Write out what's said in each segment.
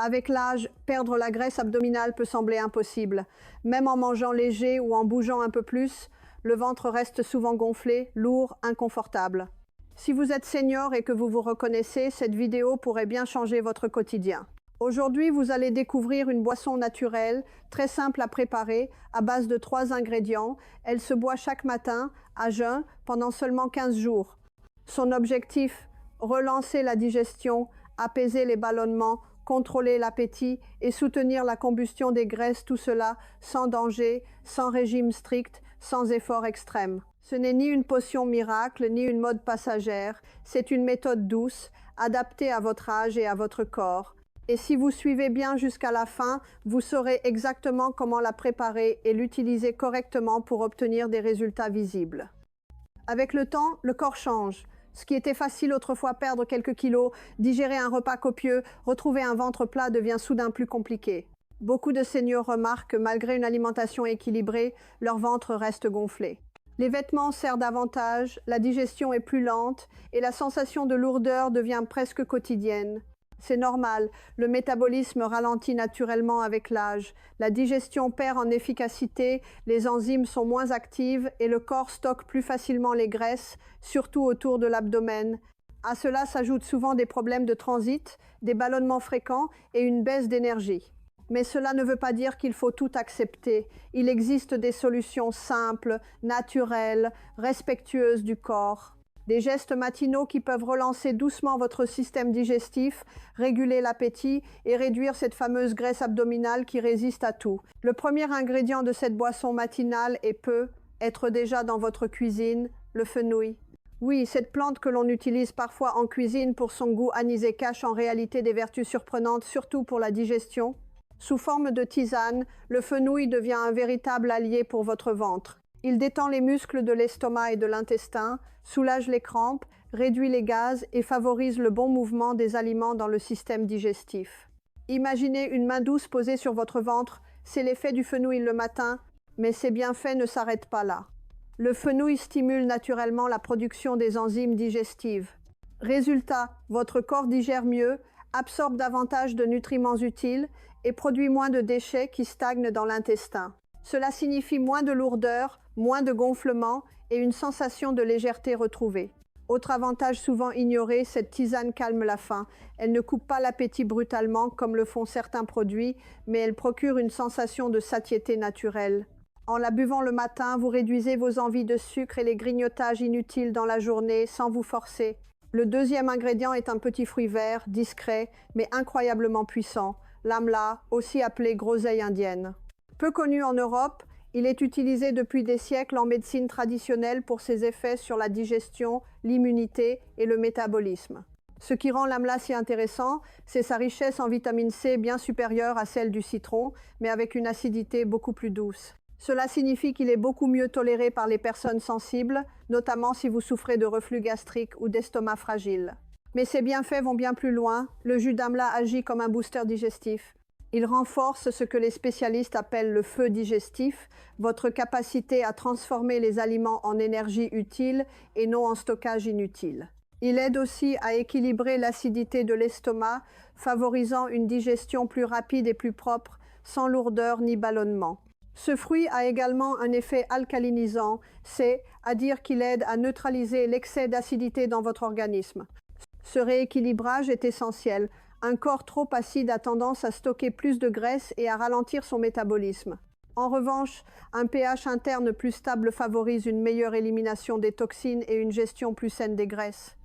Avec l'âge, perdre la graisse abdominale peut sembler impossible. Même en mangeant léger ou en bougeant un peu plus, le ventre reste souvent gonflé, lourd, inconfortable. Si vous êtes senior et que vous vous reconnaissez, cette vidéo pourrait bien changer votre quotidien. Aujourd'hui, vous allez découvrir une boisson naturelle, très simple à préparer, à base de 3 ingrédients. Elle se boit chaque matin, à jeun, pendant seulement 15 jours. Son objectif, relancer la digestion, apaiser les ballonnements, contrôler l'appétit et soutenir la combustion des graisses, tout cela sans danger, sans régime strict, sans effort extrême. Ce n'est ni une potion miracle, ni une mode passagère, c'est une méthode douce, adaptée à votre âge et à votre corps. Et si vous suivez bien jusqu'à la fin, vous saurez exactement comment la préparer et l'utiliser correctement pour obtenir des résultats visibles. Avec le temps, le corps change. Ce qui était facile autrefois, perdre quelques kilos, digérer un repas copieux, retrouver un ventre plat devient soudain plus compliqué. Beaucoup de seniors remarquent que malgré une alimentation équilibrée, leur ventre reste gonflé. Les vêtements serrent davantage, la digestion est plus lente et la sensation de lourdeur devient presque quotidienne. C'est normal, le métabolisme ralentit naturellement avec l'âge, la digestion perd en efficacité, les enzymes sont moins actives et le corps stocke plus facilement les graisses, surtout autour de l'abdomen. À cela s'ajoutent souvent des problèmes de transit, des ballonnements fréquents et une baisse d'énergie. Mais cela ne veut pas dire qu'il faut tout accepter. Il existe des solutions simples, naturelles, respectueuses du corps. Des gestes matinaux qui peuvent relancer doucement votre système digestif, réguler l'appétit et réduire cette fameuse graisse abdominale qui résiste à tout. Le premier ingrédient de cette boisson matinale peut être déjà dans votre cuisine, le fenouil. Oui, cette plante que l'on utilise parfois en cuisine pour son goût anisé cache en réalité des vertus surprenantes, surtout pour la digestion. Sous forme de tisane, le fenouil devient un véritable allié pour votre ventre. Il détend les muscles de l'estomac et de l'intestin, soulage les crampes, réduit les gaz et favorise le bon mouvement des aliments dans le système digestif. Imaginez une main douce posée sur votre ventre, c'est l'effet du fenouil le matin, mais ses bienfaits ne s'arrêtent pas là. Le fenouil stimule naturellement la production des enzymes digestives. Résultat, votre corps digère mieux, absorbe davantage de nutriments utiles et produit moins de déchets qui stagnent dans l'intestin. Cela signifie moins de lourdeur, moins de gonflement et une sensation de légèreté retrouvée. Autre avantage souvent ignoré, cette tisane calme la faim. Elle ne coupe pas l'appétit brutalement comme le font certains produits, mais elle procure une sensation de satiété naturelle. En la buvant le matin, vous réduisez vos envies de sucre et les grignotages inutiles dans la journée sans vous forcer. Le deuxième ingrédient est un petit fruit vert, discret, mais incroyablement puissant, l'amla, aussi appelé groseille indienne. Peu connu en Europe, il est utilisé depuis des siècles en médecine traditionnelle pour ses effets sur la digestion, l'immunité et le métabolisme. Ce qui rend l'amla si intéressant, c'est sa richesse en vitamine C bien supérieure à celle du citron, mais avec une acidité beaucoup plus douce. Cela signifie qu'il est beaucoup mieux toléré par les personnes sensibles, notamment si vous souffrez de reflux gastrique ou d'estomac fragile. Mais ses bienfaits vont bien plus loin, le jus d'amla agit comme un booster digestif. Il renforce ce que les spécialistes appellent le feu digestif, votre capacité à transformer les aliments en énergie utile et non en stockage inutile. Il aide aussi à équilibrer l'acidité de l'estomac, favorisant une digestion plus rapide et plus propre, sans lourdeur ni ballonnement. Ce fruit a également un effet alcalinisant, c'est-à-dire qu'il aide à neutraliser l'excès d'acidité dans votre organisme. Ce rééquilibrage est essentiel. Un corps trop acide a tendance à stocker plus de graisse et à ralentir son métabolisme. En revanche, un pH interne plus stable favorise une meilleure élimination des toxines et une gestion plus saine des graisses.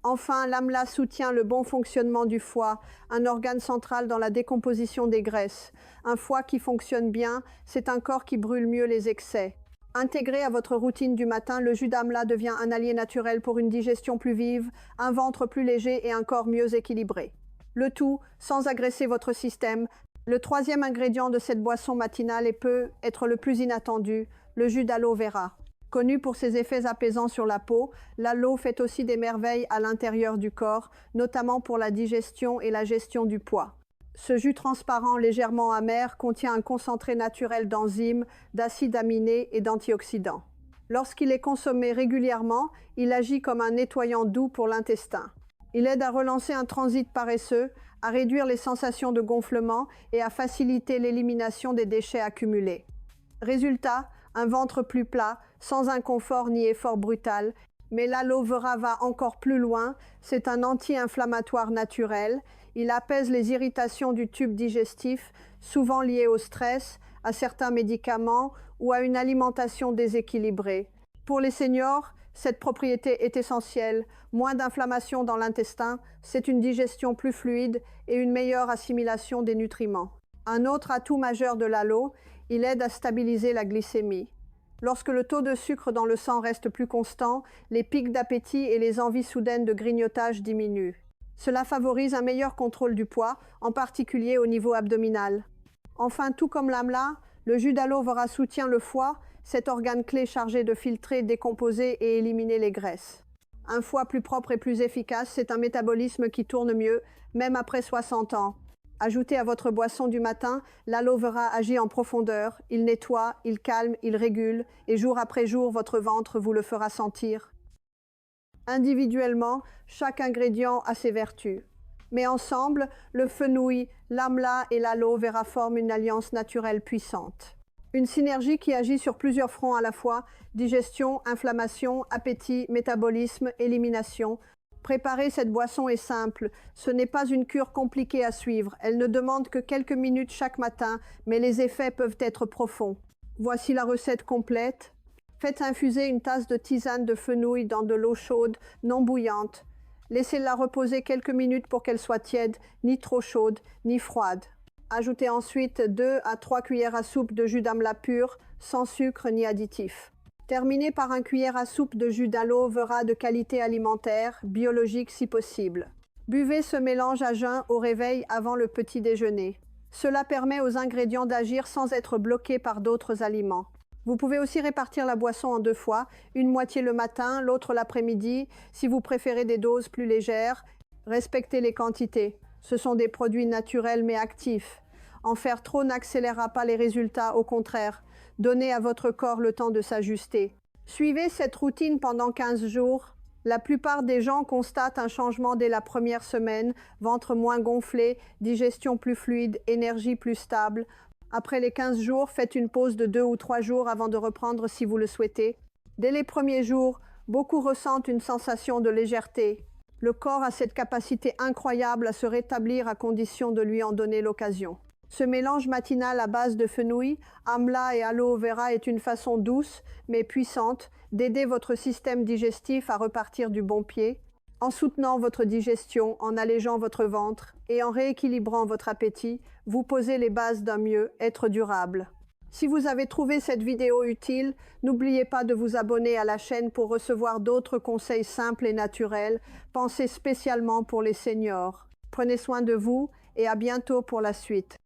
Enfin, l'amla soutient le bon fonctionnement du foie, un organe central dans la décomposition des graisses. Un foie qui fonctionne bien, c'est un corps qui brûle mieux les excès. Intégré à votre routine du matin, le jus d'amla devient un allié naturel pour une digestion plus vive, un ventre plus léger et un corps mieux équilibré. Le tout sans agresser votre système. Le troisième ingrédient de cette boisson matinale peut être le plus inattendu, le jus d'aloe vera. Connu pour ses effets apaisants sur la peau, l'aloe fait aussi des merveilles à l'intérieur du corps, notamment pour la digestion et la gestion du poids. Ce jus transparent légèrement amer contient un concentré naturel d'enzymes, d'acides aminés et d'antioxydants. Lorsqu'il est consommé régulièrement, il agit comme un nettoyant doux pour l'intestin. Il aide à relancer un transit paresseux, à réduire les sensations de gonflement et à faciliter l'élimination des déchets accumulés. Résultat, un ventre plus plat, sans inconfort ni effort brutal, mais l'aloe vera va encore plus loin, c'est un anti-inflammatoire naturel, il apaise les irritations du tube digestif, souvent liées au stress, à certains médicaments ou à une alimentation déséquilibrée. Pour les seniors, cette propriété est essentielle, moins d'inflammation dans l'intestin, c'est une digestion plus fluide et une meilleure assimilation des nutriments. Un autre atout majeur de l'aloe, il aide à stabiliser la glycémie. Lorsque le taux de sucre dans le sang reste plus constant, les pics d'appétit et les envies soudaines de grignotage diminuent. Cela favorise un meilleur contrôle du poids, en particulier au niveau abdominal. Enfin, tout comme l'amla, le jus d'aloe vera soutient le foie, cet organe clé chargé de filtrer, décomposer et éliminer les graisses. Un foie plus propre et plus efficace, c'est un métabolisme qui tourne mieux, même après 60 ans. Ajouté à votre boisson du matin, l'aloe vera agit en profondeur, il nettoie, il calme, il régule, et jour après jour, votre ventre vous le fera sentir. Individuellement, chaque ingrédient a ses vertus. Mais ensemble, le fenouil, l'amla et l'aloe vera forment une alliance naturelle puissante. Une synergie qui agit sur plusieurs fronts à la fois, digestion, inflammation, appétit, métabolisme, élimination. Préparer cette boisson est simple, ce n'est pas une cure compliquée à suivre, elle ne demande que quelques minutes chaque matin, mais les effets peuvent être profonds. Voici la recette complète. Faites infuser une tasse de tisane de fenouil dans de l'eau chaude, non bouillante. Laissez-la reposer quelques minutes pour qu'elle soit tiède, ni trop chaude, ni froide. Ajoutez ensuite 2 à 3 cuillères à soupe de jus d'amla pur, sans sucre ni additif. Terminez par un cuillère à soupe de jus d'aloe vera de qualité alimentaire, biologique si possible. Buvez ce mélange à jeun au réveil avant le petit déjeuner. Cela permet aux ingrédients d'agir sans être bloqués par d'autres aliments. Vous pouvez aussi répartir la boisson en 2 fois, une moitié le matin, l'autre l'après-midi, si vous préférez des doses plus légères. Respectez les quantités. Ce sont des produits naturels mais actifs. En faire trop n'accélérera pas les résultats, au contraire. Donnez à votre corps le temps de s'ajuster. Suivez cette routine pendant 15 jours. La plupart des gens constatent un changement dès la première semaine, ventre moins gonflé, digestion plus fluide, énergie plus stable. Après les 15 jours, faites une pause de 2 ou 3 jours avant de reprendre si vous le souhaitez. Dès les premiers jours, beaucoup ressentent une sensation de légèreté. Le corps a cette capacité incroyable à se rétablir à condition de lui en donner l'occasion. Ce mélange matinal à base de fenouil, amla et aloe vera est une façon douce, mais puissante, d'aider votre système digestif à repartir du bon pied, en soutenant votre digestion, en allégeant votre ventre et en rééquilibrant votre appétit, vous posez les bases d'un mieux-être durable. Si vous avez trouvé cette vidéo utile, n'oubliez pas de vous abonner à la chaîne pour recevoir d'autres conseils simples et naturels, pensés spécialement pour les seniors. Prenez soin de vous et à bientôt pour la suite.